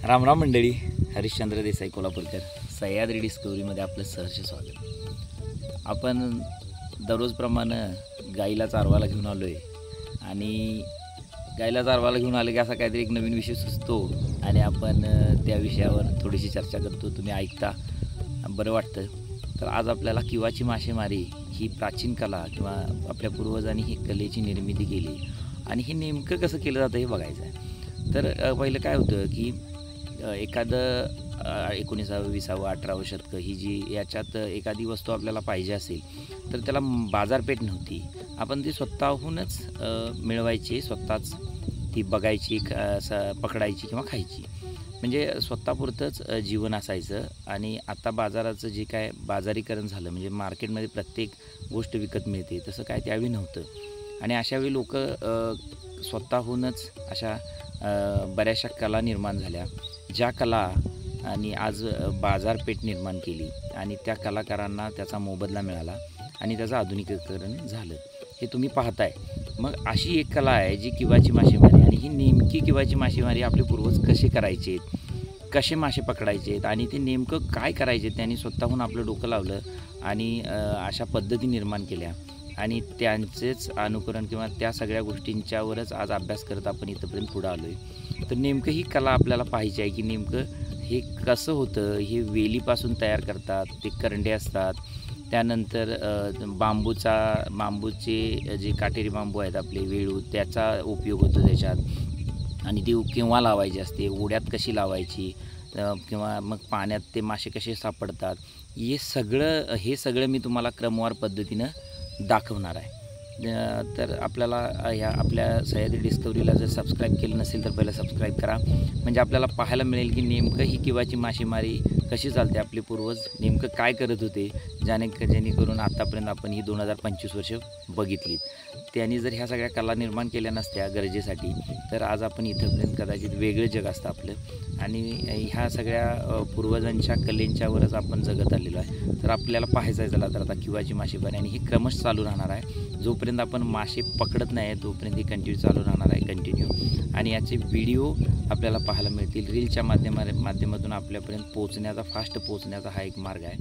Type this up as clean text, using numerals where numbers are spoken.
रामराम मंडळी, हरिश्चंद्र देसाई कोल्हापूरकर सह्याद्री डिस्कवरीमध्ये आपलं सहर्ष स्वागत। आपण दररोजप्रमाणे गाईला चारवायला घेऊन आलो आहे आणि गाईला चारवायला घेऊन आलं की असा काहीतरी एक नवीन विषय सुचतो आणि आपण त्या विषयावर थोडीशी चर्चा करतो। तुम्ही ऐकता, बरं वाटतं। तर आज आपल्याला किवाची मासेमारी ही प्राचीन कला किंवा आपल्या पूर्वजांनी ही कलेची निर्मिती केली आणि हे नेमकं कसं केलं जातं हे बघायचं आहे। तर पहिलं काय होतं की एखादं 19वे 20वे 18वे शतक ही जी याच्यात एखादी वस्तू आपल्याला पाहिजे असेल तर त्याला बाजारपेठ नव्हती। आपण ती स्वतःहूनच मिळवायची, स्वतःच ती बघायची, पकडायची किंवा खायची, म्हणजे स्वतःपुरतंच जीवन असायचं। आणि आता बाजाराचं जे काय बाजारीकरण झालं, म्हणजे मार्केटमध्ये प्रत्येक गोष्ट विकत मिळते, तसं काय त्यावेळी नव्हतं। आणि अशावेळी लोक स्वतःहूनच अशा बऱ्याचशा कला निर्माण झाल्या, ज्या कला आणि आज बाजारपेठ निर्माण केली आणि त्या कलाकारांना त्याचा मोबदला मिळाला आणि त्याचं आधुनिकीकरण झालं, हे तुम्ही पाहताय। मग अशी एक कला आहे जी किवाची मासेमारी, आणि ही नेमकी किवाची मासेमारी आपले पूर्वज कसे करायचे, कसे मासे पकडायचे आणि ते नेमकं काय करायचे, त्यांनी स्वतःहून आपलं डोकं लावलं आणि अशा पद्धती निर्माण केल्या आणि त्यांचेच अनुकरण किंवा त्या सगळ्या गोष्टींच्यावरच आज अभ्यास करत आपण इथंपर्यंत पुढं आलो आहे। तर नेमकं ही कला आपल्याला पाहिजे आहे की नेमकं हे कसं होतं। हे वेलीपासून तयार करतात, ते करंडे असतात, त्यानंतर बांबूचे जे काटेरी बांबू आहेत आपले वेळू, त्याचा उपयोग होतो त्याच्यात। आणि ती केव्हा लावायची असते, ओढ्यात कशी लावायची, किंवा मग पाण्यात ते मासे कसे सापडतात, हे सगळं मी तुम्हाला क्रमवार पद्धतीनं दाखवणार आहे। तर आपल्याला ह्या आपल्या सह्याद्री डिस्कवरीला जर सबस्क्राईब केलं नसेल तर पहिलं सबस्क्राईब करा, म्हणजे आपल्याला पाहायला मिळेल की नेमकं ही किवाची मासेमारी कशी चालते, आपले पूर्वज नेमकं काय करत होते, जेणेकरून आतापर्यंत आपण ही 2025 वर्ष बघितलीत। त्यांनी जर ह्या सगळ्या कला निर्माण केल्या नसत्या गरजेसाठी, तर आज आपण इथंपर्यंत कदाचित वेगळं जग असतं आपलं। आणि ह्या सगळ्या पूर्वजांच्या कलेंच्यावरच आपण जगत आलेलो आहे। तर आपल्याला पाहायचं आहे चला तर आता किवाची मासेमारी, आणि ही क्रमश चालू राहणार आहे। जोपर्यंत आपण मासे पकडत नाही तोपर्यंत ही कंटिन्यू चालू राहणार आहे, कंटिन्यू। आणि याचे व्हिडिओ आपल्याला पाहायला मिळतील, रीलच्या माध्यमातून आपल्यापर्यंत पोहोचण्याचा, फास्ट पोहोचण्याचा हा एक मार्ग आहे।